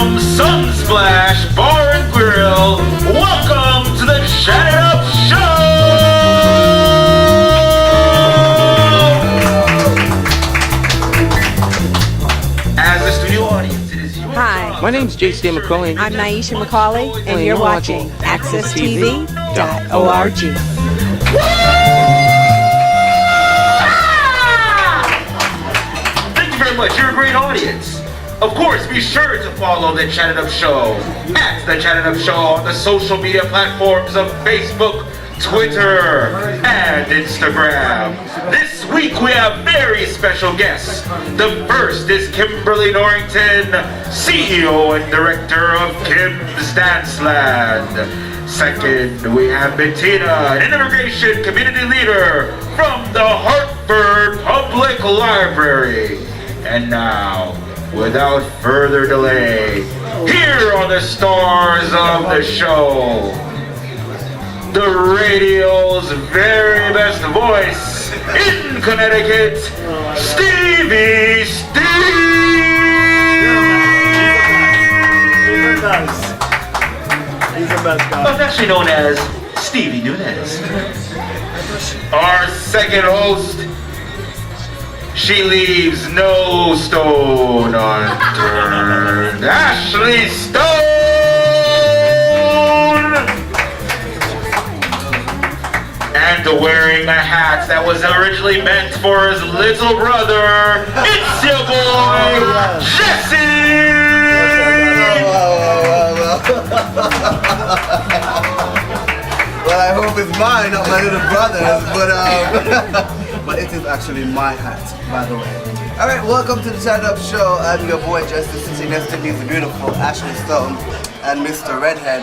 from Sunsplash Bar and Grill, welcome to the Chat It Up Show! As a studio audience, it is your Hi, My name's Jessie McCauley. I'm Naisha McCauley, and you're watching AccessTV.org. Thank you very much. You're a great audience. Of course, be sure to follow the Chat It Up Show at the Chat It Up Show on the social media platforms of Facebook, Twitter, and Instagram. This week we have very special guests. The first is Kimberly Norrington, CEO and director of Kim's Dance Land. Second, we have Bettina, an immigration community leader from the Hartford Public Library. And now, without further delay, here are the stars of the show. The radio's very best voice in Connecticut, Stevie He's the best guy. affectionately known as Stevie Nunez. Our second host, she leaves no stone unturned, Ashley Stone! And wearing a hat that was originally meant for his little brother, it's your boy, Jessie! Well, I hope it's mine, not my little brother's, but it is actually my hat, by the way. All right, welcome to the Chat Up Show. I'm your boy Justice, sitting next to me is the beautiful Ashley Stone and Mr. Redhead,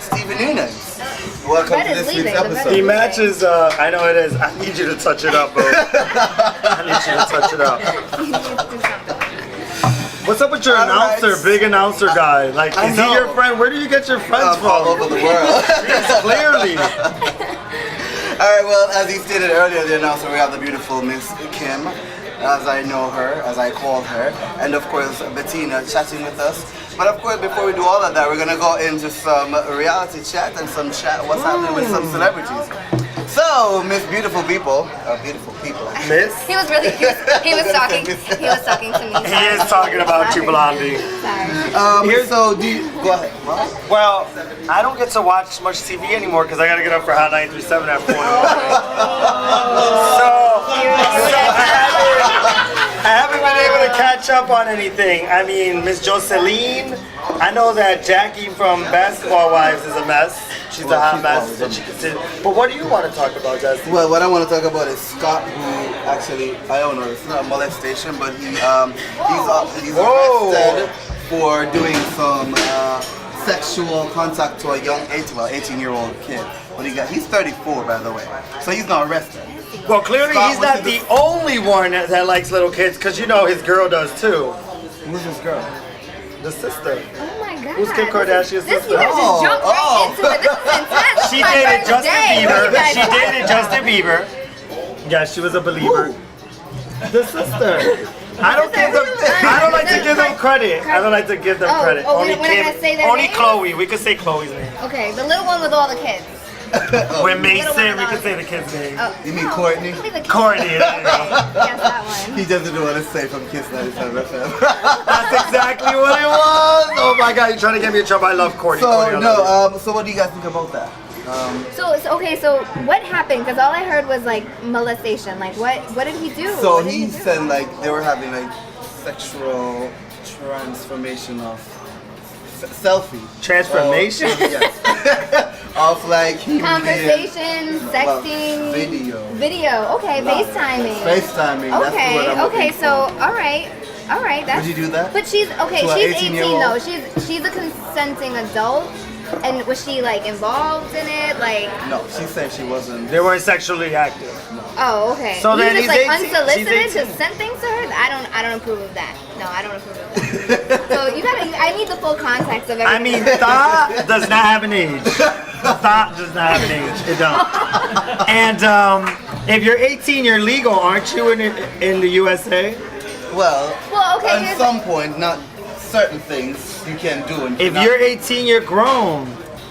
Stephen Nunez. Welcome to this week's episode. He matches, I know it is. I need you to touch it up, bro. I need you to touch it up. What's up with your announcer, big announcer guy? Like, is he your friend? Where do you get your friends from? All over the world. Clearly. All right, well, as he stated earlier, the announcer, we have the beautiful Miss Kim, as I know her, as I call her, and of course, Bettina chatting with us. But of course, before we do all of that, we're going to go into some reality chat and some chat, what's happening with some celebrities. So, Miss Beautiful People, Miss? He was really, he was talking to me. He is talking about you, Blondie. Sorry. so go ahead. Well, I don't get to watch much TV anymore because I got to get up for Hot 937 at 4 in the morning. I haven't been able to catch up on anything. I mean, Miss Jocelyn, I know that Jackie from Basketball Wives is a mess. She's a hot mess. But what do you want to talk about, Justin? Well, what I want to talk about is Scott, who actually, I don't know, it's not a molestation, but he's arrested for doing some sexual contact to a young 18-year-old kid. But he's 34, by the way, so he's not arrested. Well, clearly Scott, he's not the only one that likes little kids, because you know his girl does too. Who's this girl? The sister. Oh my God. Who's Kim Kardashian's This sister? you guys just jumped right into it. This is intense. She My dated first Justin day. Bieber. You guys She what? dated Justin Bieber. Yeah, she was a believer. The sister. I don't like to give them credit. I don't like to give them credit. Oh, Only we're not gonna say their only names? Chloe. We could say Chloe's name. Okay, the little one with all the kids. When Mason, we could say the kid's name. Oh, You mean Courtney? Only the kids. Courtney. There you go. Yes, that one. He doesn't know what to say from Kiss 97 FM. That's exactly what it was. Oh my God, you're trying to get me in trouble. I love Courtney. Courtney, I love you. So what do you guys think about that? So what happened? Because all I heard was like molestation. Like what did he do? So What did he do? said like they were having like sexual transformation of selfie. Transformation? Yes. Of like him Conversation, being, sexting, video. Okay, FaceTiming. FaceTiming. That's the word I'm Okay. looking So for. all right. That's, Would you do that? But she's okay. To an She's 18 18-year-old? though. She's a consenting adult. And was she like involved in it? Like No, she said she wasn't. They weren't sexually active. oh okay. So You then just he's like 18. unsolicited She's to 18. send things to her. I don't approve of that. No, I don't approve of that. So I need the full context of everything. I mean, thought does not have an age. Thought does not have an age. It don't. And if you're 18, you're legal, aren't you, in the USA? Well, okay. at some point, not certain things you can do. And If you're 18, you're grown.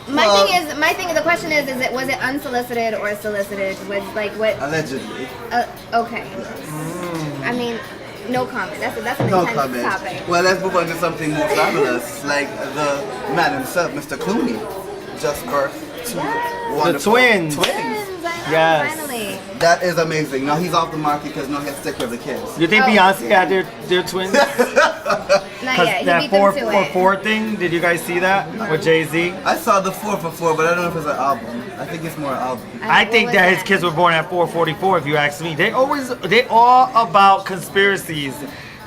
My thing is, the question is was it unsolicited or solicited? Was like what? Allegedly. Okay. I mean, no comment. That's an No intense comment. topic. Well, let's move on to something more fabulous, like the man himself, Mr. Clooney, just birthed two wonderful twins. Twins, I know, Yes. finally. That is amazing. Now he's off the market because now he has to take care of the kids. You think Oh. Beyonce had their twins? Not yet. He that beat them to 444 it. thing, did you guys see that with Jay-Z? I saw the 4 for 4, but I don't know if it's an album. I think it's more an album. I What think was that his kids were born at 444 if you ask me. They all about conspiracies.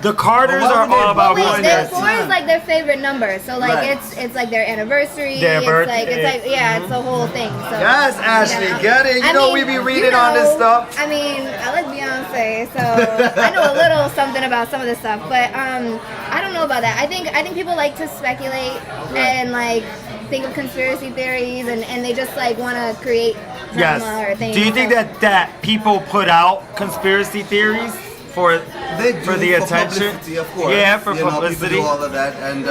The Carters But why are would they all about Wait, their conspiracies. 4 is like their favorite number. So like Right. it's like their anniversary. Their it's birthday. like yeah, it's the whole thing. So Yes, Ashley, yeah. get it. You know we be reading on this stuff. I mean, I like Beyonce, so I know a little something about some of this stuff, but I don't know about that. I think people like to speculate and like think of conspiracy theories and they just like want to create drama or things. Do you think so- that people put out conspiracy theories for They do for the attention? publicity, of course. Yeah, for you know, publicity. people do all of that, and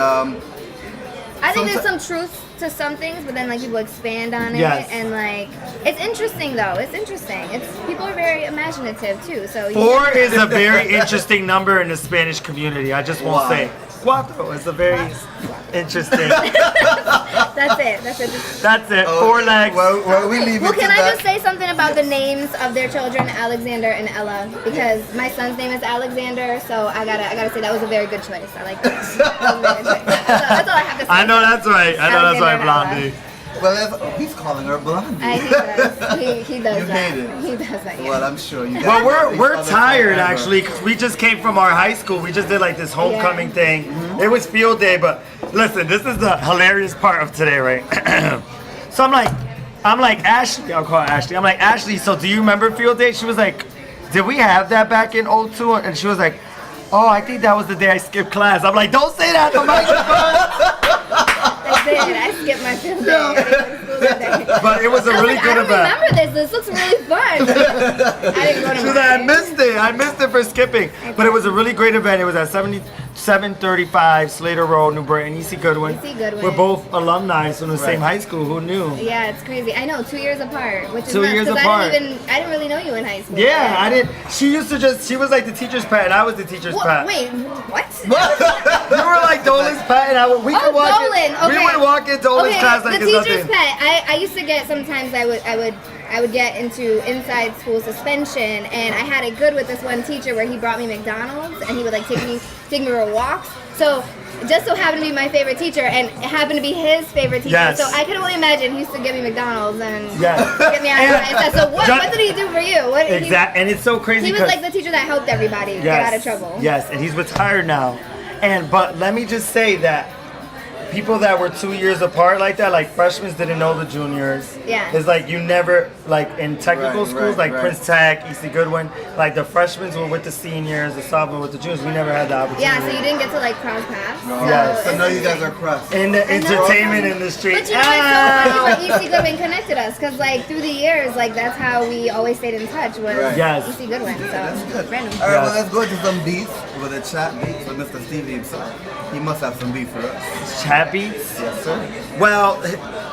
I think there's some truth to some things, but then like people expand on it, Yes. and like it's interesting though. It's interesting. It's people are very imaginative too. So you 4 never is know. a very interesting number in the Spanish community. I just won't Why? say. Cuatro is a very interesting. That's it. That's it. That's it. 4 legs. Well, we leave Well, it to can I that. just say something about the names of their children, Alexander and Ella? Because my son's name is Alexander, so I gotta say that was a very good choice. I like that. That was a very good choice. That's all I have to say. I know that's right. I know that's right, Alexander and Ella. Blondie. Well, he's calling her blondie. He does. He does You that. hate it. He does that. Yeah. Well, I'm sure you. Well, guys we're each other tired forever. actually because we just came from our high school. We just did like this homecoming thing. It was field day, but listen, this is the hilarious part of today, right? So I'm like Ashley. I'll call her Ashley. I'm like Ashley. So do you remember field day? She was like, did we have that back in 02? And she was like, oh, I think that was the day I skipped class. I'm like, don't say that on the microphone. I did. I skipped my field day. I didn't go to school that day. But it was a I was really like, good I don't event. remember this. This looks really fun. I didn't go to She was like, I mine. missed it. I missed it for skipping. But it was a really great event. It was at 735 Slater Road, New Britain, E.C. Goodwin. E.C. Goodwin. We're both alumni from the same high school. Who knew? Yeah, it's crazy. I know, 2 years apart, which is 2 nuts, years 'cause apart. I didn't really know you in high school. Yeah, I didn't. She used to she was like the teacher's pet, and I was the teacher's pet. Wait, what? You were like Dolan's pet, and we could walk Dolan. in. We Okay. would walk into Dolan's Okay, class like the it's teacher's nothing. pet. I used to get sometimes I would get into inside school suspension, and I had it good with this one teacher where he brought me McDonald's, and he would like take me for walks. So just so happened to be my favorite teacher, and it happened to be his favorite teacher. Yes. So I can only imagine he used to give me McDonald's and Yes. get me out of class. And so what did he do for you? What Exactly, and it's so crazy. He was 'cause- like the teacher that helped everybody get out of trouble. Yes, and he's retired now. But let me just say that people that were 2 years apart like that, like freshmen didn't know the juniors. Yeah. It's like you never, like in technical Right, schools, right, like right. Prince Tech, E.C. Goodwin, like the freshmen were with the seniors, the sophomores with the juniors. We never had the opportunity. Yeah, so you didn't get to like cross paths. Oh, Yes. so it's now you guys interesting. are crushed. In the entertainment industry. But you know, it's so funny what E.C. Goodwin connected us, because like through the years, like that's how we always stayed in touch was Right. Yes. E.C. Goodwin. So That's good. random. All right, well, Yes. let's go to some beats with a chat beat with Mr. Stevie himself. He must have some beat for us. Chat beats. Yes, sir. Well,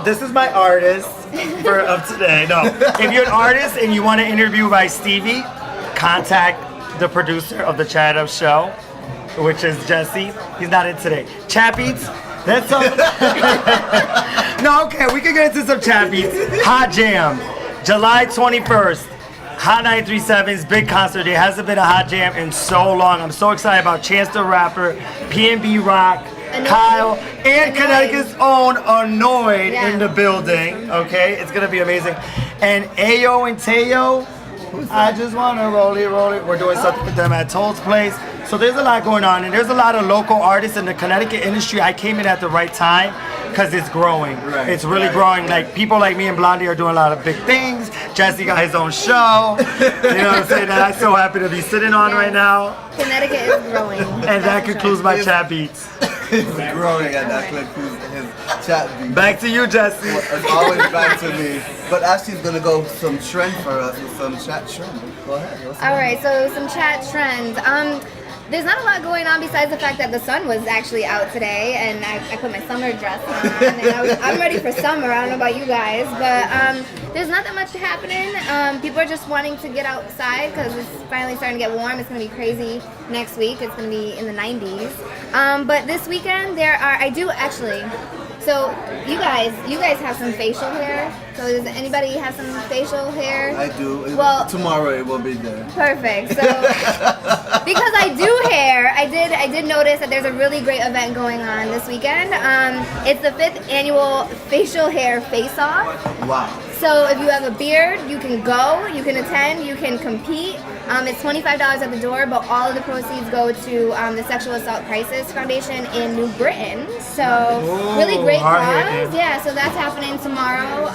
this is my artist of today. No, if you're an artist and you want to interview by Stevie, contact the producer of the Chat Up Show, which is Jessie. He's not in today. Chat beats. That's all. No, okay, we can get into some chat beats. Hot Jam, July 21st. Hot 937's big concert. There hasn't been a hot jam in so long. I'm so excited about Chance the Rapper, PNB Rock, Annoyed. Kyle, and Annoyed. Connecticut's own Annoyed Yeah. in the building. Okay, it's gonna be amazing. And Ayo and Teo, I just wanna roll it. We're doing something with them at Toll's Place. So there's a lot going on, and there's a lot of local artists in the Connecticut industry. I came in at the right time because it's growing. Right, It's really right. growing. Like people like me and Blondie are doing a lot of big things. Jesse got his own show. You know what I'm saying? That I'm so happy to be sitting on right now. Connecticut is growing. And that concludes my chat beats. He's growing and that concludes his chat beat. Back to you, Jesse. It's always back to me. But Ashley's gonna go some trend for us with some chat trend. Go ahead. All right, so some chat trends. there's not a lot going on besides the fact that the sun was actually out today, and I put my summer dress on, and I'm ready for summer. I don't know about you guys, but there's not that much happening. People are just wanting to get outside because it's finally starting to get warm. It's going to be crazy next week. It's going to be in the 90s. But this weekend I do actually. So you guys have some facial hair. So does anybody have some facial hair? I do. Well, tomorrow it will be there. Perfect. So because I do hair, I did notice that there's a really great event going on this weekend. It's the 5th annual facial hair face off. Wow. So if you have a beard, you can go, you can attend, you can compete. It's $25 at the door, but all of the proceeds go to the Sexual Assault Crisis Foundation in New Britain. So really great cause. Yeah, so that's happening tomorrow.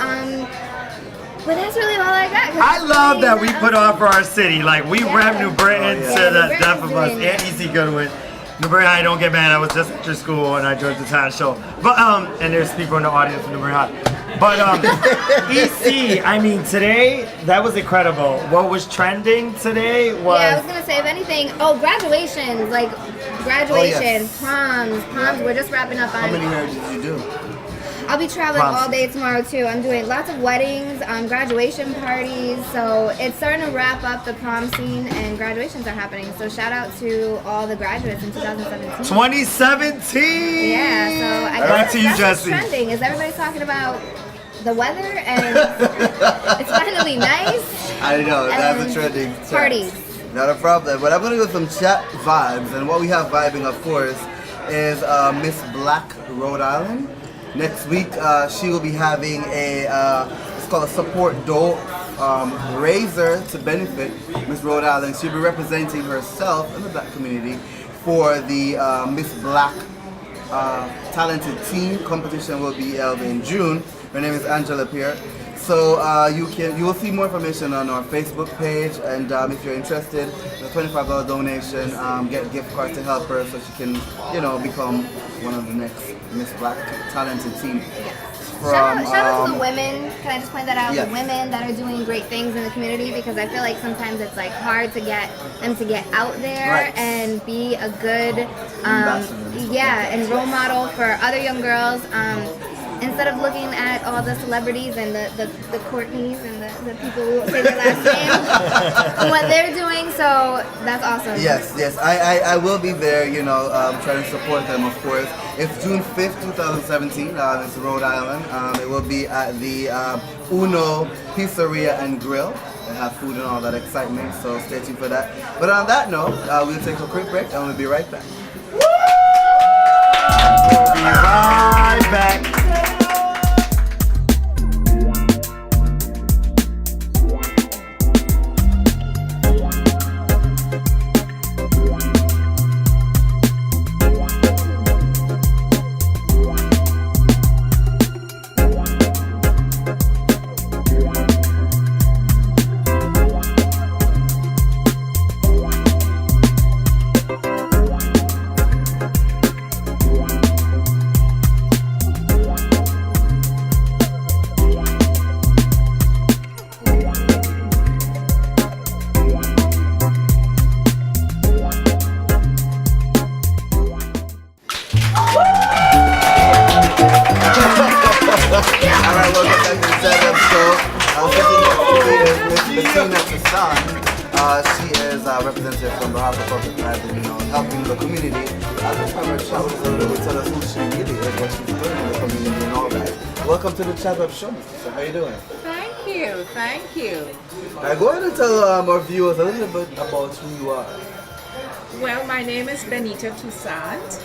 But that's really all I got. I love that we put on for our city. Like, we rep New Britain to the death of us. doing And EC Goodwin. New Britain High, don't get mad. I was just after school and I joined the talent show. But and there's people in the audience from New Britain High. But EC, I mean, today that was incredible. What was trending today was. Yeah, I was gonna say, if anything, graduations, like graduation, proms. We're just wrapping up on. How many hair did you do? I'll be traveling Proms. all day tomorrow too. I'm doing lots of weddings, graduation parties. So it's starting to wrap up the prom scene, and graduations are happening. So shout out to all the graduates in 2017. 2017. Yeah. So I Back guess to you, that's what's Jessie. trending. Is everybody talking about the weather and it's finally nice? I know, that's And a trending chat. parties. Not a problem. But I'm going to go with some chat vibes. And what we have vibing, of course, is Miss Black Rhode Island. Next week, she will be having it's called a support dough raiser to benefit Miss Rhode Island. She'll be representing herself in the Black community for the Miss Black Talented Teen competition will be held in June. Her name is Angela Pierre. So you will see more information on our Facebook page, and if you're interested, the $25 donation, get gift cards to help her so she can, become one of the next Miss Black Talented Team. Shout out to the women. Can I just point that out? Yes. The women that are doing great things in the community, because I feel like sometimes it's like hard to get them to get out there Right. and be a good, Ambassador. and role model for other young girls. Instead of looking at all the celebrities and the Courtneys and the people who say their last name, what they're doing, so that's awesome. Yes, I will be there, trying to support them, of course. It's June 5th, 2017, it's Rhode Island. It will be at the Uno Pizzeria and Grill. They have food and all that excitement, so stay tuned for that. But on that note, we'll take a quick break and we'll be right back. We'll be right back. She is a representative from behalf of Public Library, helping the community. I'll just have her chat with us a little bit, tell us who she really is, what she's doing in the community and all that. Welcome to the Chat Up Show. So how you doing? Thank you. Go ahead and tell our viewers a little bit about who you are. Well, my name is Benita Toussaint.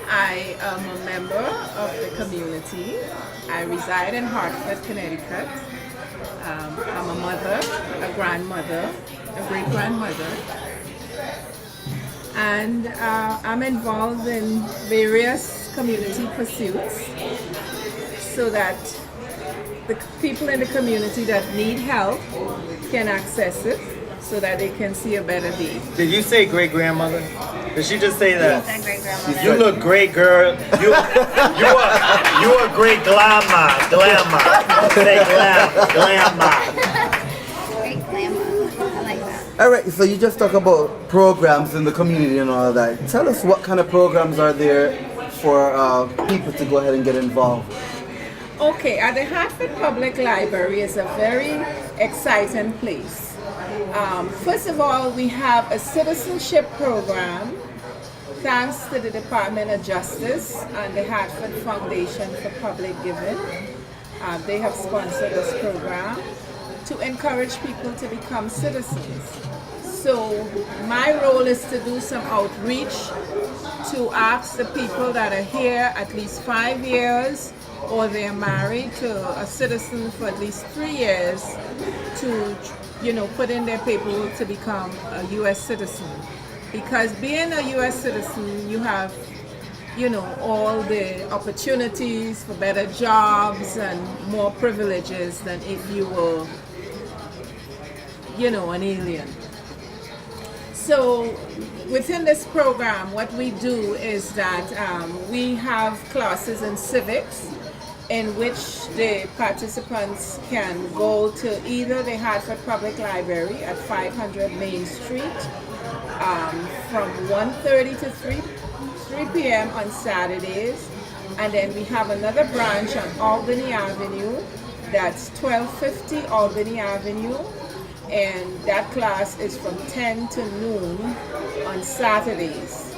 I am a member of the community. I reside in Hartford, Connecticut. I'm a mother, a grandmother, a great-grandmother. And I'm involved in various community pursuits so that the people in the community that need help can access it so that they can see a better day. Did you say great grandmother? Did she just say that? That great grandmother. You look great, girl. You a great grandma. Say grandma. Great grandma. I like that. All right, so you just talk about programs in the community and all of that. Tell us what kind of programs are there for people to go ahead and get involved. Okay, at the Hartford Public Library is a very exciting place. First of all, we have a citizenship program thanks to the Department of Justice and the Hartford Foundation for Public Giving. They have sponsored this program to encourage people to become citizens. So my role is to do some outreach to ask the people that are here at least 5 years or they're married to a citizen for at least 3 years to, put in their paperwork to become a U.S. citizen. Because being a U.S. citizen, you have, all the opportunities for better jobs and more privileges than if you were, an alien. So within this program, what we do is that we have classes in civics in which the participants can go to either the Hartford Public Library at 500 Main Street from 1:30 to 3 p.m. on Saturdays. And then we have another branch on Albany Avenue, that's 1250 Albany Avenue. And that class is from 10 to noon on Saturdays.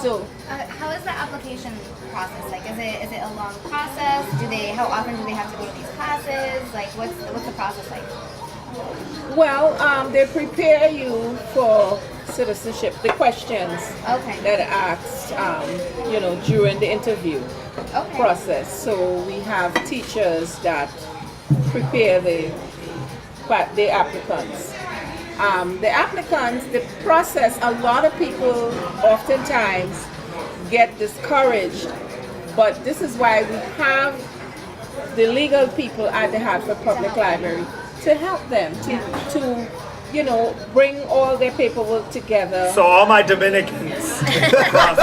So, how is the application process? Like, is it a long process? How often do they have to go to these classes? Like, what's the process like? Well, they prepare you for citizenship, the questions that are asked, during the interview process. So we have teachers that prepare the applicants. The process, a lot of people oftentimes get discouraged, but this is why we have the legal people at the Hartford Public Library to help them to bring all their paperwork together. So all my Dominicans across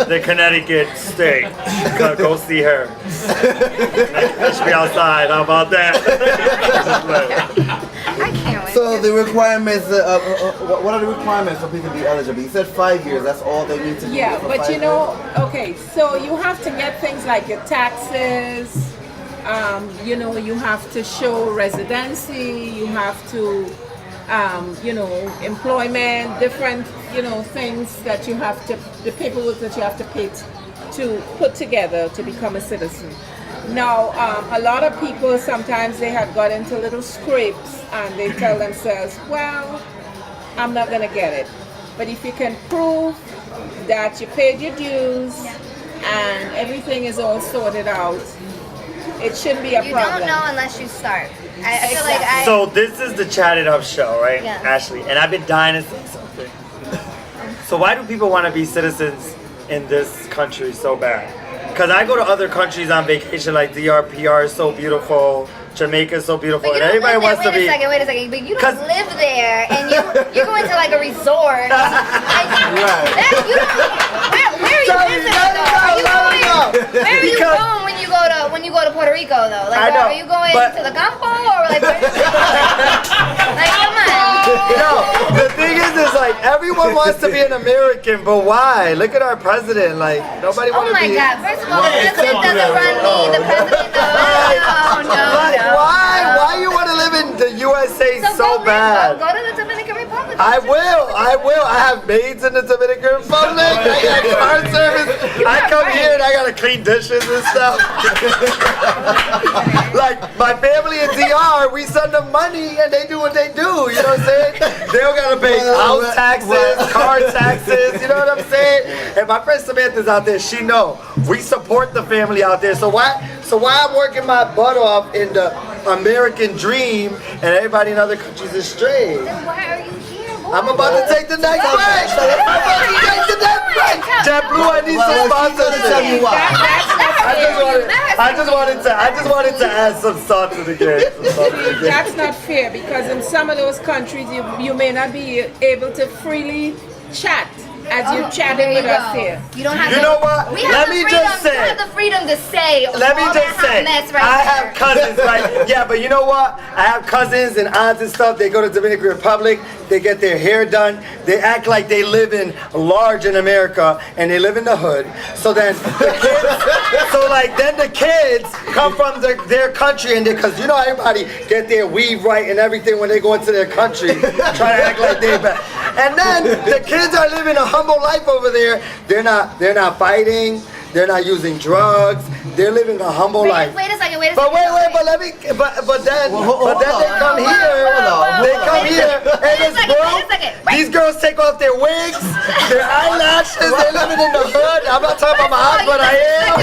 the Connecticut state, go see her. She should be outside. How about that? I can't wait. So the requirements, what are the requirements for people to be eligible? You said 5 years, that's all they need to do. Yeah, for but 5 years? so you have to get things like your taxes, you have to show residency, you have to, employment, different, things that you have to, the paperwork that you have to pay to put together to become a citizen. Now, a lot of people, sometimes they have got into little scrapes and they tell themselves, well, I'm not going to get it. But if you can prove that you paid your dues and everything is all sorted out, it shouldn't be a problem. You don't know unless you start. I feel like So this is the Chat It Up show, right, Yeah. Ashley? And I've been dying to say something. So why do people want to be citizens in this country so bad? Because I go to other countries on vacation, like DR is so beautiful, Jamaica is so beautiful, But you and don't everybody live wants there. to be. Wait a second. But you don't live there, and you're going to like a resort. Where are you visiting though? Where are you going when you go to Puerto Rico though? Like, I know, are you going but- to the campo or like? Like, come on. No, the thing is like everyone wants to be an American, but why? Look at our president. Like nobody Oh wants to my be. God! First of all, the president doesn't run me. The president, Like, no. why you want to live in the USA so bad? Go to the Dominican Republic. I will. I have maids in the Dominican Republic. I got car service. I come here and I gotta clean dishes and stuff. Like my family in DR, we send them money and they do what they do. You know what I'm saying? They don't gotta pay house taxes, car taxes. You know what I'm saying? And my friend Samantha's out there. She know we support the family out there. So why I'm working my butt off in the American dream and everybody in other countries is straight? Then why are you here? Boy? I'm about to take the next break. I'm about to take the next break. JetBlue, I need some sponsorship. I just wanted to add some salt to the game. That's not fair because in some of those countries you may not be able to freely chat as you chatting There with you us go. here. You don't have You to, know what? We have Let the me freedom, just say. you have the freedom to say Let me all just that say, mess right I there. have cousins, right? Yeah, but you know what? I have cousins and aunts and stuff. They go to Dominican Republic. They get their hair done. They act like they live in large in America and they live in the hood. So then the kids, then the kids come from their country and because you know everybody get their weave right and everything when they go into their country, try to act like they bad. And then the kids are living a humble life over there. They're not fighting. They're not using drugs. They're living a humble life. Wait a second. But then they come here. They come here and it's broke. These girls take off their wigs, their eyelashes. They're living in the hood. I'm not talking about my husband. I am.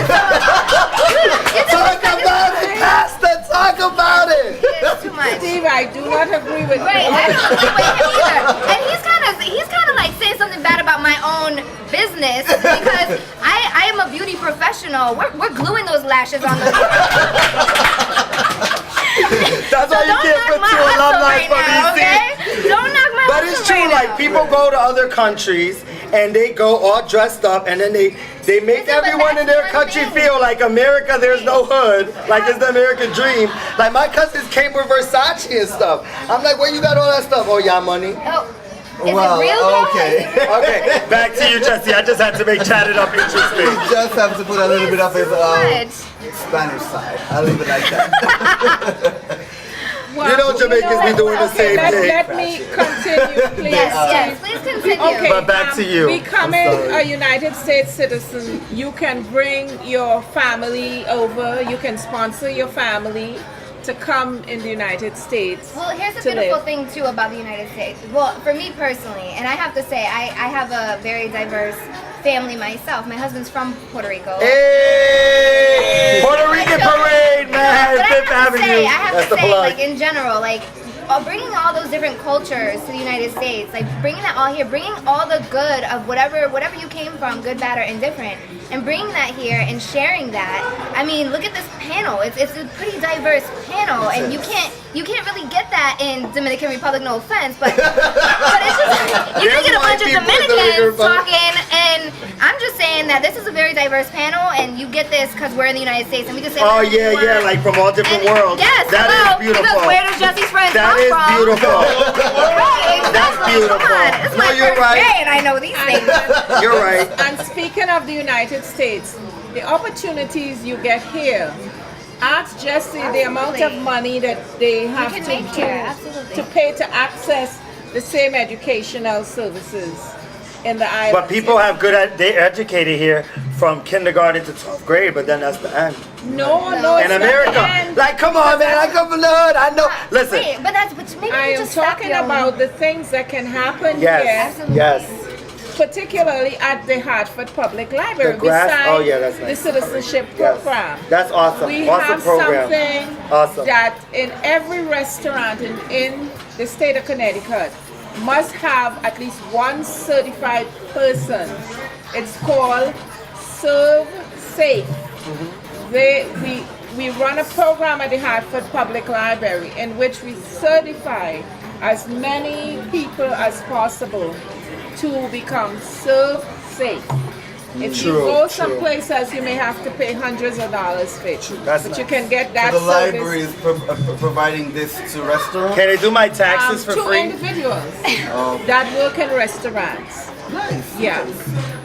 Talk about it, Pastor. Talk about it. It's too much. Steve, I do not agree with Right, you. I don't agree with him either. And he's kind of like saying something bad about my own business because I am a beauty professional. We're gluing those lashes on the. That's why you can't put two alumni from BC. Okay? Don't knock my But it's hustle true, right like now. people go to other countries and they go all dressed up and then they make Listen, but everyone in that's their one country thing. feel like America, there's no hood, like it's the American dream. Like my cousins came with Versace and stuff. I'm like, where you got all that stuff? Oh, y'all money. Oh, is Well, it real though? okay. Okay, back to you, Jessie. I just had to make chat it up interesting. We just have to put a little bit of his Much. Spanish side. I'll leave it like that. You know Jamaicans be doing the same thing. Let me continue, please. Yes, please continue. Okay, But back to you. Becoming I'm sorry. a United States citizen, you can bring your family over. You can sponsor your family to come in the United States. Well, here's the to beautiful live. thing too about the United States. Well, for me personally, and I have to say, I have a very diverse family myself. My husband's from Puerto Rico. Hey! Puerto Rican parade, man! But Fifth Avenue. I have That's to the say, plug. like in general, like bringing all those different cultures to the United States, like bringing that all here, bringing all the good of whatever you came from, good, bad, or indifferent, and bringing that here and sharing that. I mean, look at this panel. It's a pretty diverse panel, and you can't really get that in Dominican Republic. No offense, but it's just you can get a bunch of Dominicans talking, and I'm just saying that this is a very diverse panel, and you get this because we're in the United States, and we just say. Oh whatever we yeah, want. like from all different And- worlds. Yes, That hello, is beautiful. because where does Jesse's friends That come is from? beautiful. Right, exactly. That's beautiful. Come on. It's No, my you're first right. day and I know these things. You're right. And speaking of the United States, the opportunities you get here. Ask Jessie the amount of money that they have can make here, absolutely. to pay to access the same educational services in the islands. But people have they're educated here from kindergarten to 12th grade, but then that's the end. No, In it's not the America, end. like come on, man, I come from the hood. I know. Listen, Wait, but maybe I you am just stop talking your- about the things that can happen yes, here, yes. particularly at the Hartford Public Library, The grass- besides oh, yeah, that's nice. the citizenship Yes. program. That's awesome. We Awesome have program. something Awesome. that in every restaurant in the state of Connecticut must have at least one certified person. It's called Serve Safe. We run a program at the Hartford Public Library in which we certify as many people as possible to become Serve Safe. If you True, go true. someplace else, you may have to pay hundreds of dollars for it. That's but you nice. can get that The service. library is providing this to restaurants. Can I do my taxes for to free? individuals that work in restaurants. Nice. Yeah.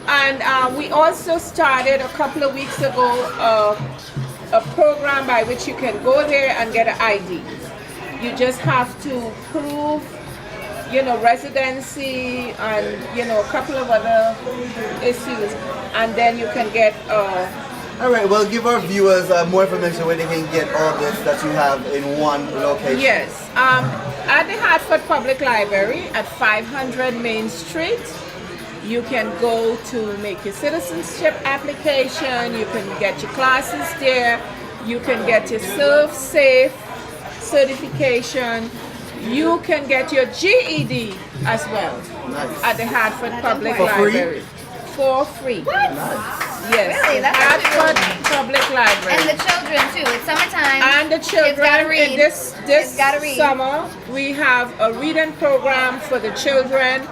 And we also started a couple of weeks ago a program by which you can go there and get an ID. You just have to prove, residency and, a couple of other issues. And then you can get All right, well, give our viewers more information where they can get all this that you have in one location. yes. At the Hartford Public Library at 500 Main Street, you can go to make your citizenship application, you can get your classes there, you can get your Serve Safe certification, you can get your GED as well at the Hartford Public For free? Library. For free. Yes. Really? That's Hartford amazing. Public Library. And the children too. It's summertime. And the Kids gotta children, read. in this Kids gotta read. summer, we have a reading program for the children,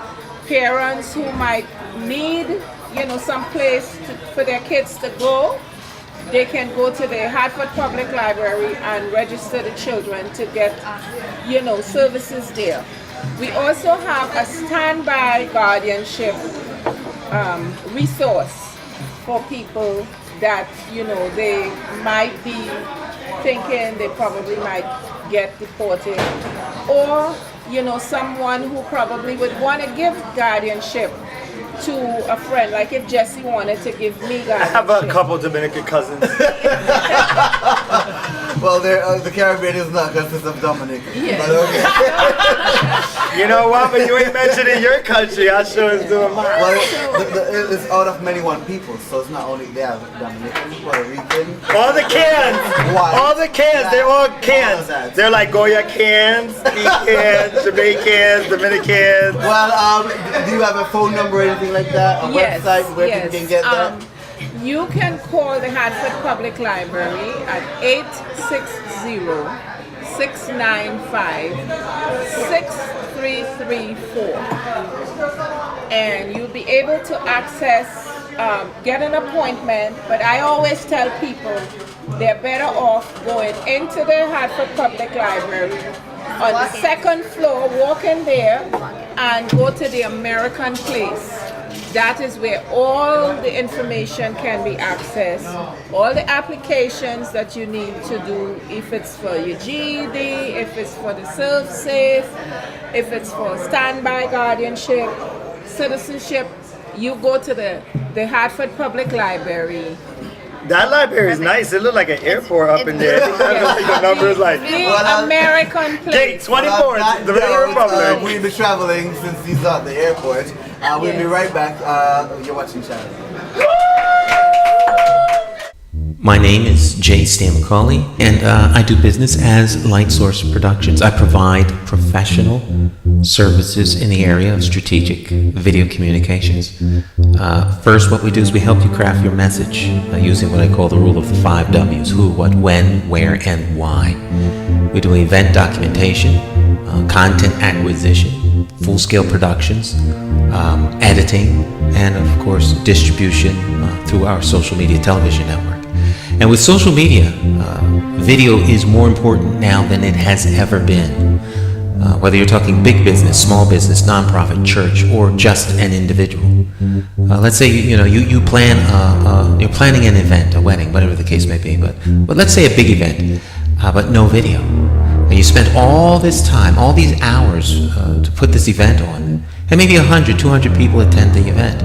parents who might need, some place for their kids to go, they can go to the Hartford Public Library and register the children to get, services there. We also have a standby guardianship resource for people that, they might be thinking they probably might get deported, or, someone who probably would want to give guardianship to a friend, like if Jessie wanted to give me guardianship. I have a couple Dominican cousins. Well, the Caribbean is not consist of Dominican. Yes. But okay. You know what? But you ain't mentioning your country. I sure is doing mine. Well, it's out of many one people, so it's not only they have Dominican, Puerto Rican. All the cans. Why? All the cans. They're all cans. They're like Goya cans, P cans, Jamaicans, Dominicans. Well, do you have a phone number or anything like that? A website where people can get that? You can call the Hartford Public Library at 860-695-6334, and you'll be able to access, get an appointment. But I always tell people they're better off going into the Hartford Public Library on the second floor, walk in there, and go to the American Place. That is where all the information can be accessed, all the applications that you need to do, if it's for your GED, if it's for the self-safe, if it's for standby guardianship, citizenship, you go to the Hartford Public Library. That library is nice. It looked like an airport up in there. The numbers like The American Place. Gate 24, the River Republic. We'll be traveling since he's at the airport. We'll be right back. You're watching Channel. My name is J. Stan McCauley, and I do business as Light Source Productions. I provide professional services in the area of strategic video communications. First, what we do is we help you craft your message using what I call the rule of the 5 W's: who, what, when, where, and why. We do event documentation, content acquisition, full-scale productions, editing, and of course distribution through our social media television network. And with social media, video is more important now than it has ever been. Whether you're talking big business, small business, nonprofit, church, or just an individual. Let's say you plan you're planning an event, a wedding, whatever the case may be. But let's say a big event, but no video. And you spent all this time, all these hours to put this event on, and maybe 100, 200 people attend the event.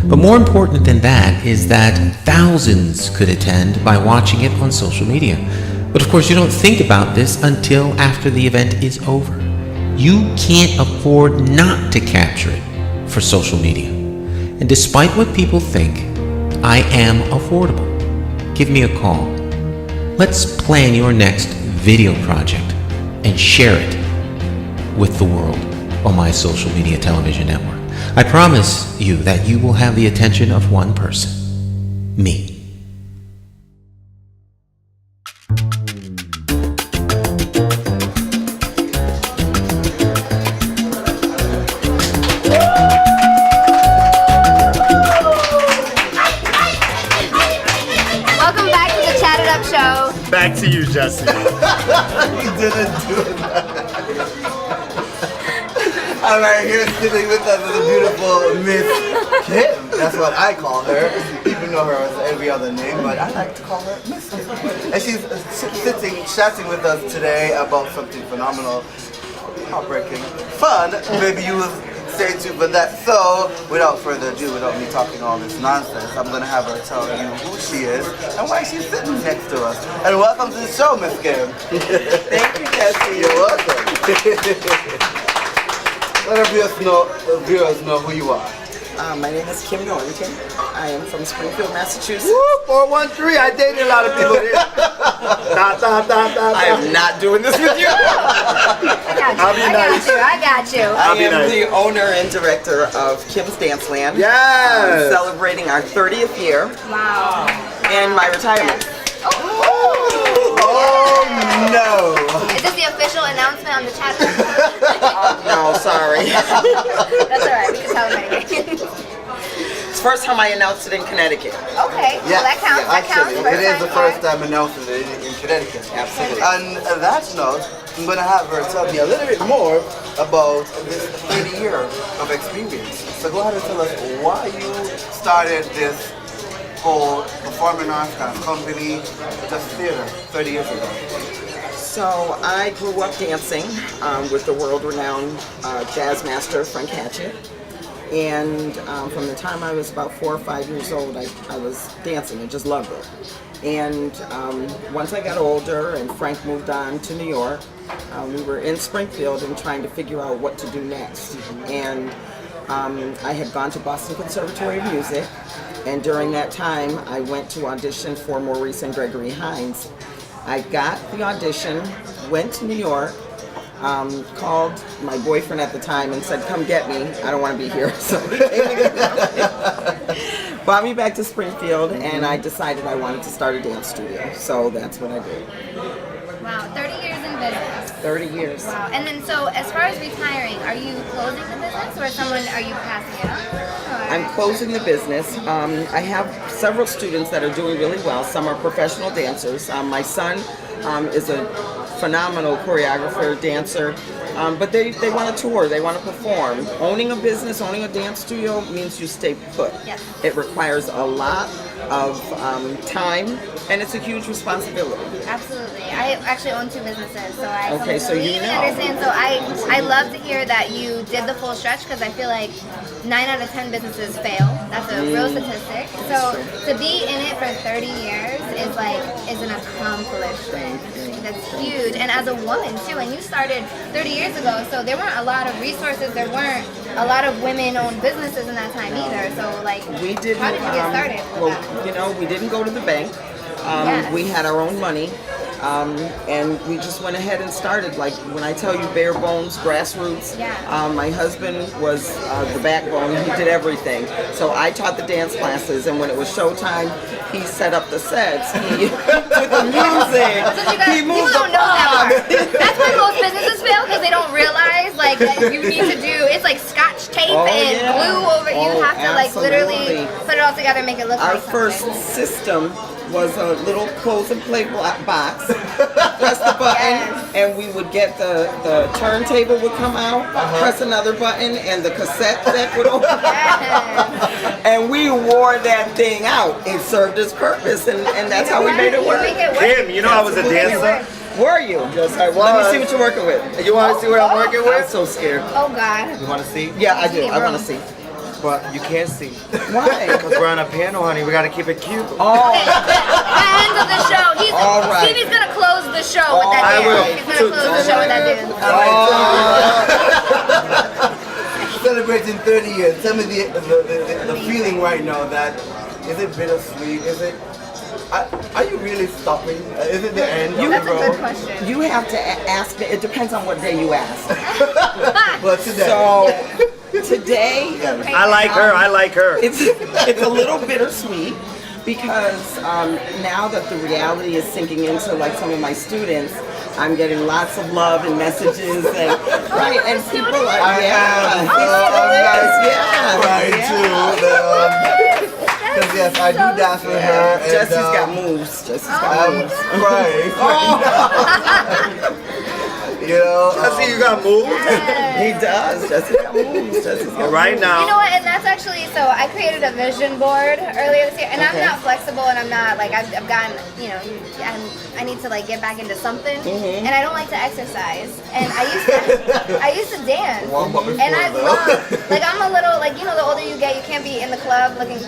But more important than that is that thousands could attend by watching it on social media. But of course, you don't think about this until after the event is over. You can't afford not to capture it for social media. And despite what people think, I am affordable. Give me a call. Let's plan your next video project and share it with the world on my social media television network. I promise you that you will have the attention of one person, me. Welcome back to the Chatted Up Show. Back to you, Jessie. He didn't do that. All right, here sitting with us is a beautiful Miss Kim. That's what I call her, even though her is every other name, but I like to call her Miss Kim. And she's sitting, chatting with us today about something phenomenal, heartbreaking, fun. Maybe you will stay tuned for that. So, without further ado, without me talking all this nonsense, I'm going to have her tell you who she is and why she's sitting next to us. And welcome to the show, Miss Kim. Thank you, Jessie. You're welcome. Let our viewers know who you are. My name is Kim Norrington. I am from Springfield, Massachusetts. Woo, 413. I dated a lot of people here. I am not doing this with you. I'll be nice. I got you. I am nice. the owner and director of Kim's Dance Land. Yes. Celebrating our 30th year Wow. and my retirement. Oh no! Is this the official announcement on the chat? No, sorry. That's alright, we can tell them anyway. It's the first time I announced it in Connecticut. Okay, well that counts. That counts. Actually, it is the first time announcing it in Connecticut. Absolutely. On that note, I'm going to have her tell me a little bit more about this 30 years of experience. So go ahead and tell us why you started this whole performing arts kind of company, just theater, 30 years ago. So I grew up dancing with the world-renowned jazz master Frank Hatchett. And from the time I was about 4 or 5 years old, I was dancing. I just loved it. And once I got older and Frank moved on to New York, we were in Springfield and trying to figure out what to do next. And I had gone to Boston Conservatory of Music, and during that time I went to audition for Maurice and Gregory Hines. I got the audition, went to New York, called my boyfriend at the time and said, come get me, I don't want to be here. So he brought me back to Springfield, and I decided I wanted to start a dance studio. So that's what I did. Wow, 30 years in business. 30 years. Wow. And then so as far as retiring, are you closing the business or are you passing it on? Or? I'm closing the business. I have several students that are doing really well. Some are professional dancers. My son is a phenomenal choreographer, dancer, but they want to tour, they want to perform. Owning a business, owning a dance studio means you stay put. Yes. It requires a lot of time, and it's a huge responsibility. Absolutely. I actually own 2 businesses, so I Okay, so you know. understand. So I love to hear that you did the full stretch, because I feel like 9 out of 10 businesses fail. That's a real statistic. So to be in it for 30 years is an accomplishment. That's huge. And as a woman too, and you started 30 years ago, so there weren't a lot of resources, there weren't a lot of women-owned businesses in that time either. So we didn't, how did you get started with that? You know, we didn't go to the bank. Yes. We had our own money. And we just went ahead and started. Like when I tell you bare bones, grassroots, my husband was the backbone. He did everything. So I taught the dance classes, and when it was showtime, he set up the sets. He did the music. So people don't know that part. That's why most businesses fail, because they don't realize that you need to do, it's like scotch tape and glue over. You have to literally put it all together and make it look like something. Our first system was a little close and play box. Press the button, and we would get the turntable would come out. Press another button, and the cassette deck would open. And we wore that thing out. It served its purpose, and that's how we made it work. Kim, you know I was a dancer. Were you? Yes, I was. Let me see what you're working with. You want to see what I'm working I'm with? so scared. Oh God. You want to see? Yeah, I do. I want to see. But you can't see. Why? Because we're on a panel, honey. We got to keep it cute. Oh. The end of the show. All right. Stevie's gonna close the show with that I dance. will. He's gonna close the show with that dance. Celebrating 30 years. Tell me the feeling right now. That is it bittersweet? Is it? Are you really stopping? Is it the end of the That's a road? good question. You have to ask me. It depends on what day you ask. Well, today. So today, I like her. I like her. it's a little bittersweet, because now that the reality is sinking into some of my students, I'm getting lots of love and messages and and people are Because yes, I do dance with her. And, Jessie's got moves. Jessie's got moves. Right. You know, Jesse, you got moved? He does. Jessie's got moves. Jessie's got All right moves. now. You know what? And that's actually, so I created a vision board earlier this year, and I'm not flexible, and I'm not I've gotten, I need to get back into something, and I don't like to exercise, and I used to dance, and I love, I'm a little the older you get, you can't be in the club looking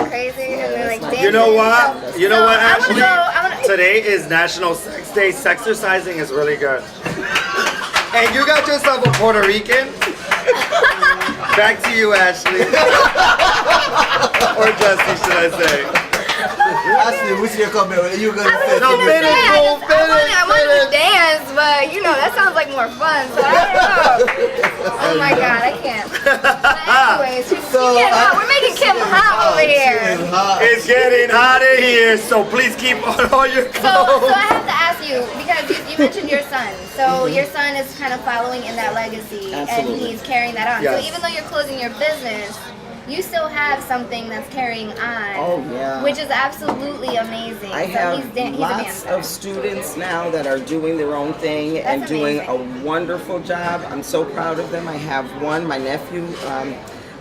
crazy and then dancing. You know what? You know what? Actually, I wanna today is National Sex Day. Sexercising is really good. And you got yourself a Puerto Rican. Back to you, Ashley. Or Jessie, should I say? Ashley, which you come here? You gonna say? No, I wanted to dance, but that sounds like more fun. So I don't know. Oh my God, I can't. But anyways, we're making Kim hot over here. It's getting hot in here, so please keep on all your clothes. So I have to ask you, because you mentioned your son. So your son is kind of following in that legacy, and he's carrying that on. Yes. So even though you're closing your business, you still have something that's carrying on. Oh, yeah. Which is absolutely amazing. I So have he's a lots dancer. of students now that are doing their own thing and That's doing amazing. a wonderful job. I'm so proud of them. I have one, my nephew,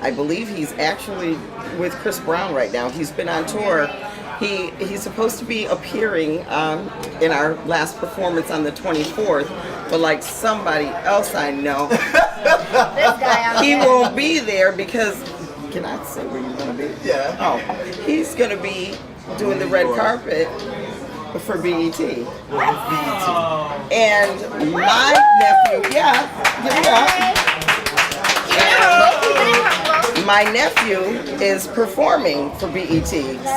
I believe he's actually with Chris Brown right now. He's been on tour. He's supposed to be appearing in our last performance on the 24th, but like somebody else I know, This guy out he there. won't be there because, can I say where he's gonna be? Yeah. Oh, he's gonna be doing the red carpet for BET. And my nephew, yeah, give it up. My nephew is performing for BET.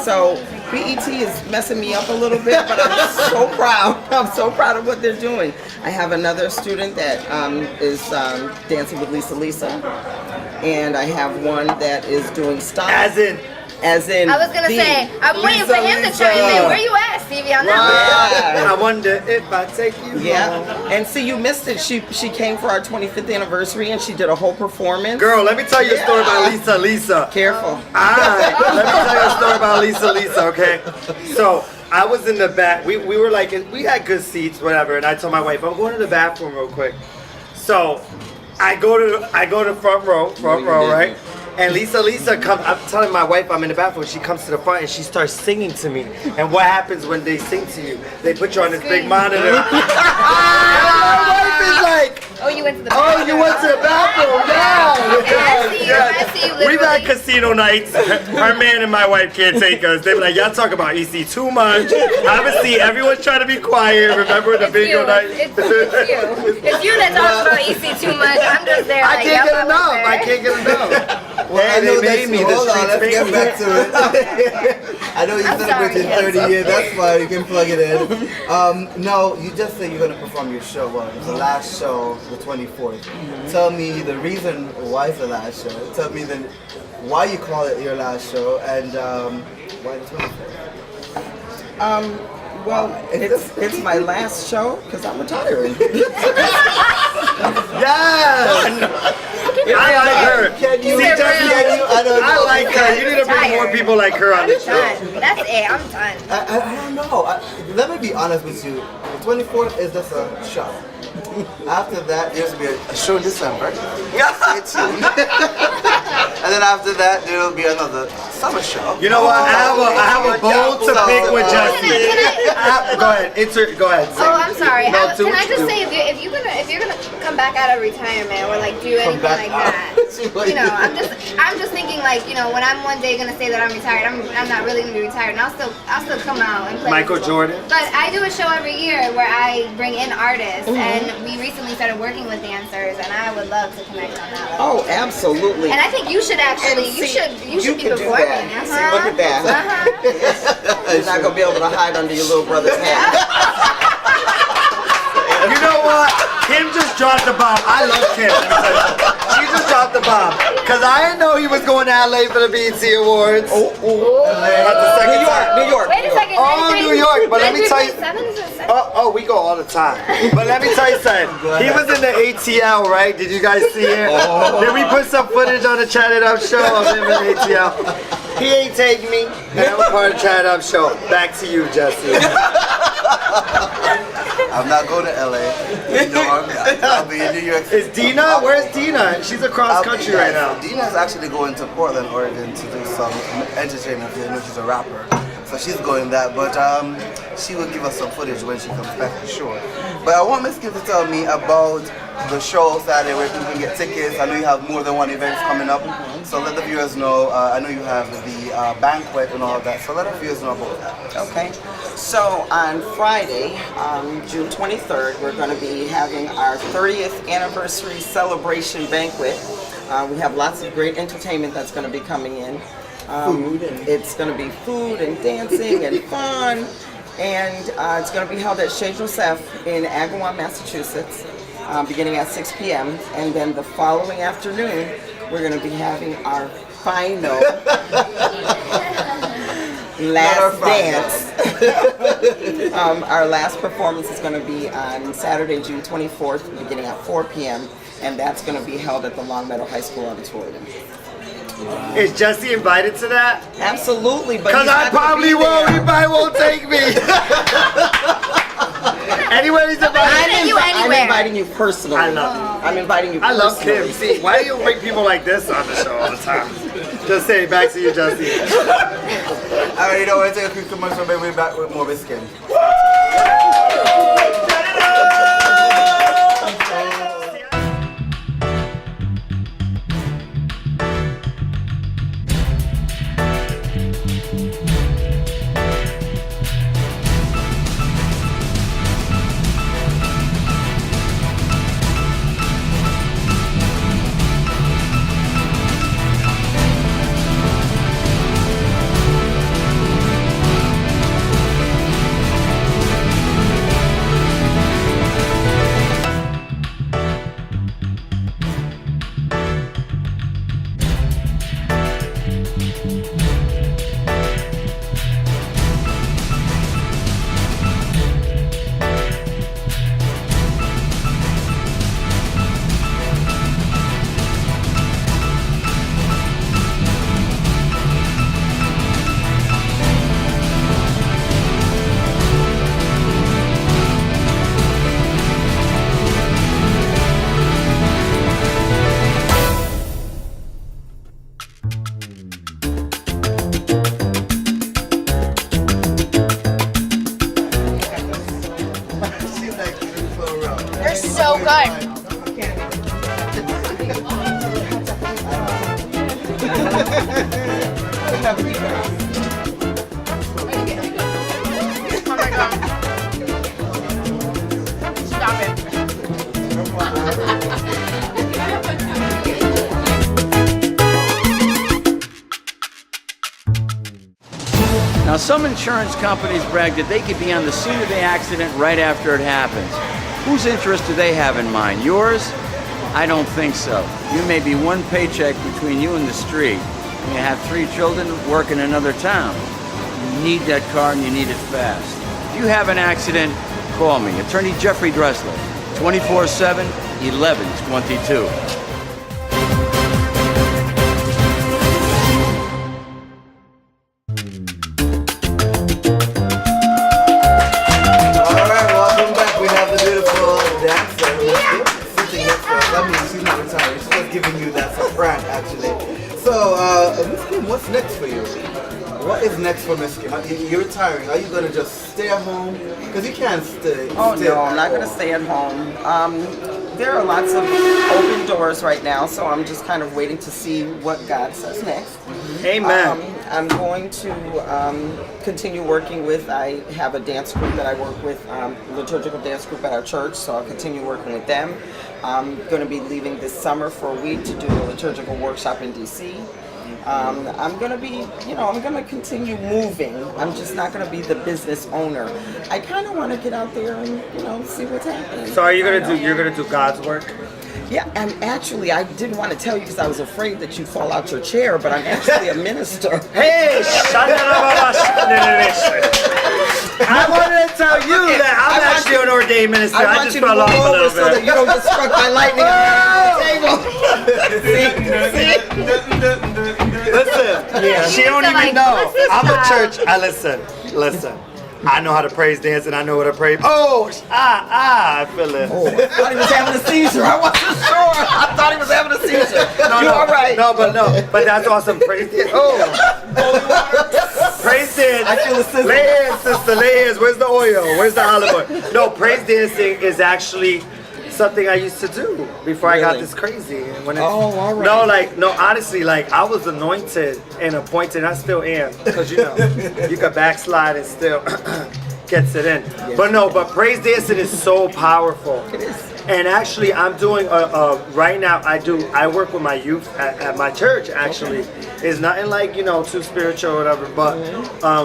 So BET is messing me up a little bit, but I'm so proud. I'm so proud of what they're doing. I have another student that is dancing with Lisa, and I have one that is doing style. As in, I was gonna say, I'm waiting for him to chime in. Where you at, Stevie? On that Yeah. I wonder if I take you Yeah, home. and see, you missed it. She came for our 25th anniversary and she did a whole performance. Girl, let me tell you a story about Lisa. Careful. Alright, let me tell you a story about Lisa, okay? So, I was in the back, we were like, we had good seats, whatever, and I told my wife, I'm going to the bathroom real quick. So, I go to front row, right? And Lisa comes, I'm telling my wife I'm in the bathroom, she comes to the front and she starts singing to me. And what happens when they sing to you? They put you on this big monitor. And my wife is like, Oh, you went to the oh, bathroom. you went to the bathroom? I see you, We've had literally. casino nights. Her man and my wife can't take us. They be like, y'all talk about EC too much. Obviously, everyone's trying to be quiet. Remember the bingo night? It's you. It's you that talks about EC too much. I'm just there I like, can't yep, get I was enough. there. I can't get enough. Well, I Hey, know they that made me you, the hold on, let's streets get famous. back to it. I know you're I'm celebrating sorry, 30 yes. years, that's fine, you can plug it in. No, you just said you're going to perform your show, well, it's the last show, the 24th. Tell me the reason why it's the last show. Tell me why you call it your last show, and why the 24th? Well, it's my last show because I'm retiring. Yes! I like her. Can you, See, Jessie, I like her. You need to bring Tired. more people like her on the show. Done. That's it. I'm done. I don't know. Let me be honest with you. The 24th is just a show. After that, there's going to be a show in December. Stay tuned. And then after that, there will be another summer show. You know what? I have a bone to pick with Jessie. Go ahead. Go ahead. Oh, I'm sorry. No, do Can what I just you do. say, if you're gonna come back out of retirement or like do anything back like out. that, you know, I'm just thinking like, you know, when I'm one day gonna say that I'm retired, I'm not really gonna be retired, and I'll still come out and play. Michael Jordan. But I do a show every year where I bring in artists, and we recently started working with dancers, and I would love to connect on that level. Oh, absolutely. And I think you should actually, And you see, should be can do performing. that. See, look at that. You're not gonna be able to hide under your little brother's hat. You know what? Kim just dropped the bomb. I love Kim. Let me tell you something. She just dropped the bomb. Because I didn't know he was going to LA for the BET Awards. That's the second time. New York. Wait a second. Oh, New York, but let me tell you- 93.7 is it? Oh, we go all the time. But let me tell you something. He was in the ATL, right? Did you guys see it? Did we put some footage on the Chat It Up show of him in the ATL? He ain't taking me. And that was part of the Chat It Up show. Back to you, Jessie. I'm not going to LA. No, I'm not. I'll be in New York. Is Dina? Where's Dina? She's across country right now. Dina's actually going to Portland, Oregon to do some entertainment. You know, she's a rapper. So she's going that, but she will give us some footage when she comes back for sure. But I want Miss Kim to tell me about the show Saturday where people can get tickets. I know you have more than one event coming up, so let the viewers know. I know you have the banquet and all of that, so let the viewers know about that. Okay. So on Friday, June 23rd, we're going to be having our 30th anniversary celebration banquet. We have lots of great entertainment that's going to be coming in. It's going to be food and dancing and fun, and it's going to be held at Chez Joseph in Agawam, Massachusetts, beginning at 6 p.m. And then the following afternoon, we're going to be having our final last dance. Our last performance is going to be on Saturday, June 24th, beginning at 4 p.m. And that's going to be held at the Long Meadow High School Auditorium. Is Jessie invited to that? Absolutely, but Because he's I not gonna probably be won't. He there. probably won't take me. Anyway, he's invited. I'm inviting you personally. I love you. I'm inviting you I love personally. Kim. See, why do you bring people like this on the show all the time? Just say, back to you, Jessie. All right, you know, we'll take a quick commercial, but we'll be back with more with Kim. They're so good. Oh my god. Stop Now, some insurance companies brag that they could be on the scene of the accident right after it happens. Whose interest do they have in mind? Yours? I don't think so. You may be one paycheck between you and the street. You have 3 children, work in another town. You need that car and you need it fast. If you have an accident, call me. Attorney Jeffrey Dressler, 24/7, 1122. Giving you that for Frank, actually. So, Miss Kim, what's next for you? What is next for Miss Kim? You're retiring. Are you going to just stay at home? Because you can't stay. Oh no, I'm not going to stay at home. There are lots of open doors right now, so I'm just kind of waiting to see what God says next. Amen. I'm going to continue working with, I have a dance group that I work with, liturgical dance group at our church, so I'll continue working with them. I'm going to be leaving this summer for a week to do a liturgical workshop in DC. I'm going to be, I'm going to continue moving. I'm just not going to be the business owner. I kind of want to get out there and, see what's happening. So you're going to do God's work? Yeah, and actually, I didn't want to tell you because I was afraid that you'd fall out your chair, but I'm actually a minister. Hey, I wanted to tell you that I'm actually an ordained minister. I just fell off a little bit. So that you don't get struck by lightning on the table. Listen, she don't even know. I'm a church. Listen. I know how to praise dance and I know what to praise. I feel it. Oh, I thought he was having a seizure. I wasn't sure. I thought he was having a seizure. You're all right. But that's awesome. Praise dance. Praise dance. I feel the sister. Lay hands, sister. Lay hands. Where's the oil? Where's the olive oil? No, praise dancing is actually something I used to do before I got this crazy. All right. Honestly, I was anointed and appointed, and I still am, because you can backslide and still gets it in. Yes. But praise dancing is so powerful. It is. And actually, I'm doing right now. I work with my youth at my church. Actually, it's nothing like too spiritual or whatever. But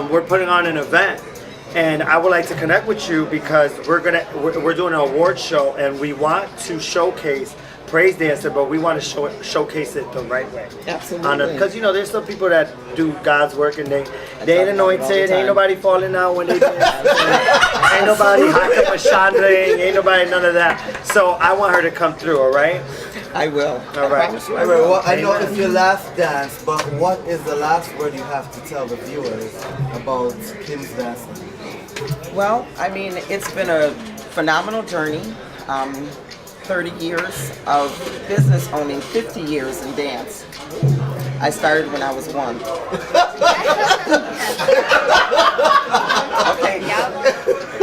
we're putting on an event. And I would like to connect with you because we're doing an award show and we want to showcase praise dancer, but we want to showcase it the right way. Absolutely. Because there's some people that do God's work and they ain't anointed, ain't nobody falling out when they dance, ain't nobody haka mashandring, ain't nobody none of that. So I want her to come through, all right? I will. All right. I promise you I All right, will. well, I know it's your last dance, but what is the last word you have to tell the viewers about Kim's dancing? Well, I mean, it's been a phenomenal journey. 30 years of business owning, 50 years in dance. I started when I was 1. Okay.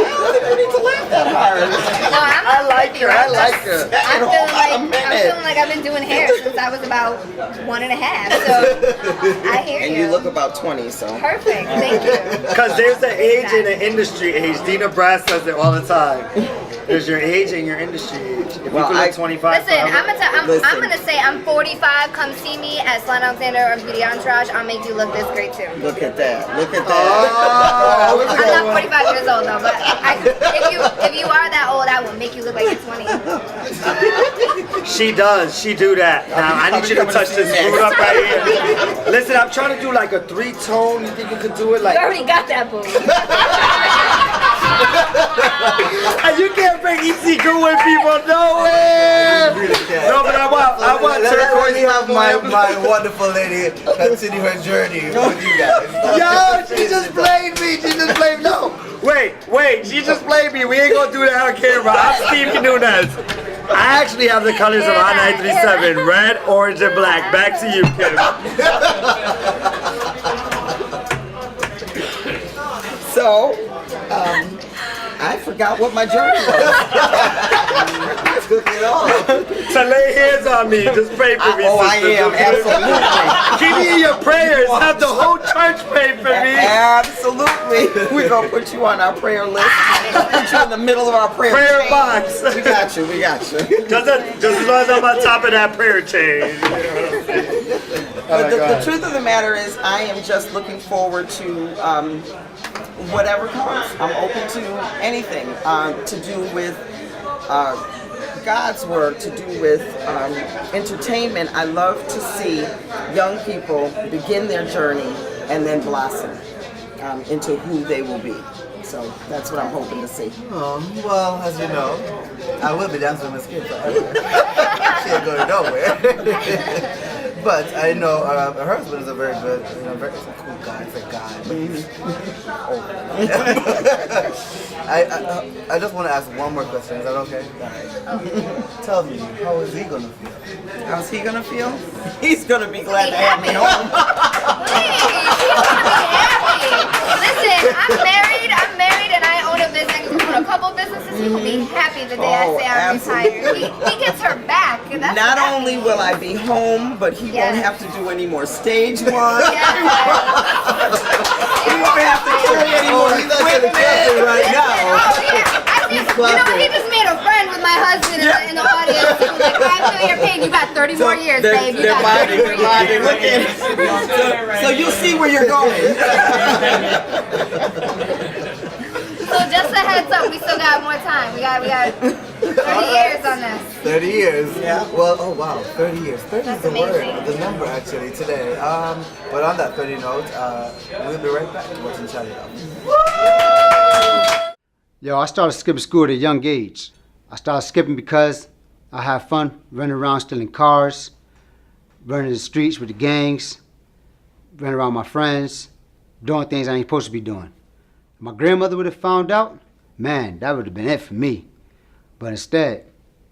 I need to laugh that hard. No, I like her. I like her. I'm feeling like I've been doing hair since I was about 1.5. So I hear And you. you look about 20, so. Perfect. Thank you. Because there's an age and an industry age. Dina Brass says it all the time. There's your age and your industry age. If Well, you could look 25, Listen, I'm Listen. gonna say I'm 45. Come see me at Slime Alexander or Beauty Entourage. I'll make you look this great too. Look at that. Look at that. Oh, I'm not 45 years old though, but if you are that old, I will make you look like you're 20. she does. She do that. Now, I need you to touch this boot up right here. Listen, I'm trying to do like a 3-tone. You think you could do it like... You already got that boo. And you can't bring easy going people nowhere. No, but I want Let me have turquoise. my wonderful lady continue her journey with you guys. Yo, she just played me. She just played. No, wait. She just played me. We ain't gonna do that on camera. I'm Steve Nunez. I actually have the colors of I-937, red, orange, and black. Back to you, Kim. So, I forgot what my journey was. Took it off. So lay hands on me. Just pray for me, Oh, I sister. am, absolutely. Keep me in your prayers. Have the whole church pray for me. Absolutely. We're going to put you on our prayer list. Put you in the middle of our prayer chain. Box. We got you. Just as long as I'm on top of that prayer chain. But the truth of the matter is, I am just looking forward to whatever comes. I'm open to anything to do with God's work, to do with entertainment. I love to see young people begin their journey and then blossom into who they will be. So that's what I'm hoping to see. Well, as you know, I will be dancing with Miss Kim forever. She ain't going nowhere. But I know her husband is a very good, very cool guy. It's a guy. But he's old. I just want to ask one more question. Is that okay? Tell me, how is he gonna feel? How's he gonna feel? He's gonna be glad to have me home. Please, he's gonna be happy. Listen, I'm married and I own a business. I own a couple businesses. He will be happy the day I say I'm retired. He gets her back. And that's Not what only means. will I be home, but he won't have to do any more stage work. He won't have to carry any more He's not gonna clap it right now. Oh, yeah. He just made a friend with my husband in the audience. He was like, I feel your pain. You got 30 more years, babe. You got 30 more years. Look at it. So you'll see where you're going. So just a heads up, we still got more time. We got 30 years on this. 30 years. Yeah. Well, oh wow, 30 years. 30 That's is the amazing. word, the number actually today. But on that 30 note, we'll be right back to watching Shout It Out. Yo, I started skipping school at a young age. I started skipping because I have fun running around stealing cars, running the streets with the gangs, running around with my friends, doing things I ain't supposed to be doing. If my grandmother would have found out, man, that would have been it for me. But instead,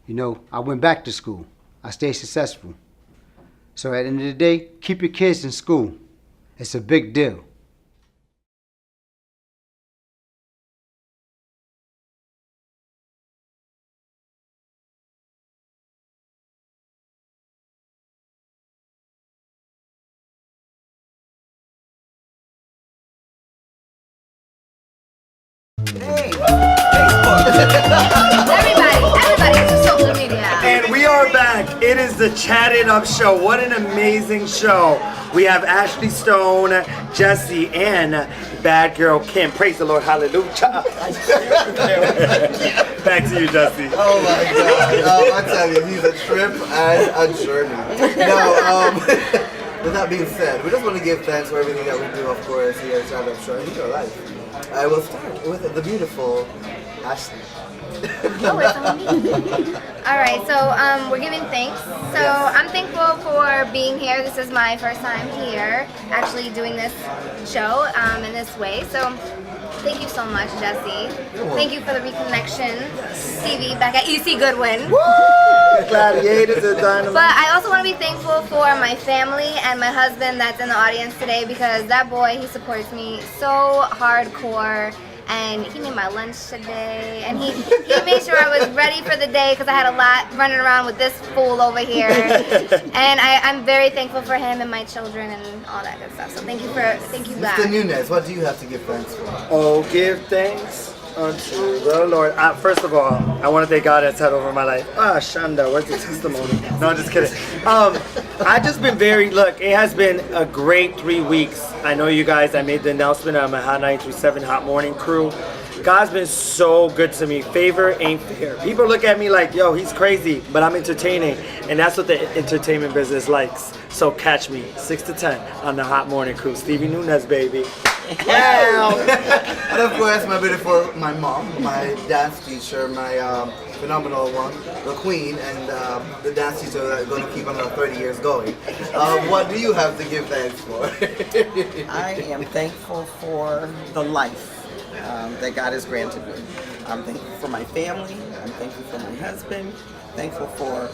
I went back to school. I stayed successful. So at the end of the day, keep your kids in school. It's a big deal. Hey, Facebook. Everybody to social media. And we are back. It is the Chat It Up Show. What an amazing show. We have Ashley Stone, Jessie, and Bad Girl Kim. Praise the Lord. Hallelujah. Back to you, Jessie. Oh my God! I tell you, he's a trip and a journey. Now, with that being said, we just want to give thanks for everything that we do, of course, here at Chat It Up Show. Enjoy your life. I will start with the beautiful Ashley. Oh, it's on me. All right, so we're giving thanks. So I'm thankful for being here. This is my first time here, actually doing this show in this way. So thank you so much, Jessie. Thank you for the reconnection, Stevie, back at EC Goodwin. Gladiators are dynamite. But I also want to be thankful for my family and my husband that's in the audience today, because that boy, he supports me so hardcore. And he made my lunch today, and he made sure I was ready for the day because I had a lot running around with this fool over here. And I'm very thankful for him and my children and all that good stuff. So thank you God. Mr. Nunez, what do you have to give thanks for? Oh, give thanks unto the Lord. First of all, I want to thank God that's had over my life. Shanda, where's the testimony? No, I'm just kidding. I just been look, it has been a great 3 weeks. I know you guys, I made the announcement on my Hot 937 Hot Morning crew. God's been so good to me. Favor ain't fair. People look at me like, yo, he's crazy, but I'm entertaining. And that's what the entertainment business likes. So catch me 6 to 10 on the Hot Morning crew. Stevie Nunez, baby. Wow! And of course, my mom, my dance teacher, my phenomenal one, the queen, and the dance teacher that is going to keep another 30 years going. What do you have to give thanks for? I am thankful for the life that God has granted me. I'm thankful for my family. I'm thankful for my husband. Thankful for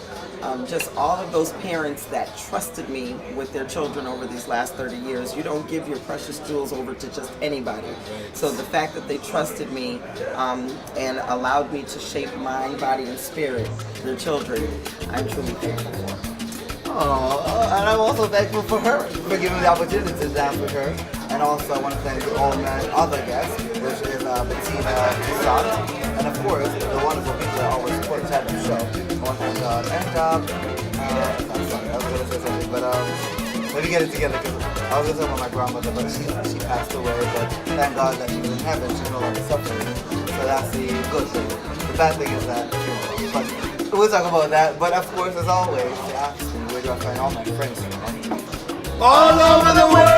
just all of those parents that trusted me with their children over these last 30 years. You don't give your precious jewels over to just anybody. So the fact that they trusted me and allowed me to shape mind, body, and spirit, their children, I'm truly thankful for. Oh, and I'm also thankful for her, for giving me the opportunity to dance with her. And also I want to thank all my other guests, which is Bettina Toussaint, and of course, the wonderful people that always support the Chat Show. I want to thank God. And, I'm sorry, I was going to say something, but let me get it together, because I was going to say about my grandmother, but she passed away, but thank God that she was in heaven, she's no longer suffering. So that's the good thing. The bad thing is that, but we'll talk about that. But of course, as always, you ask me, where do I find all my friends? All over the world!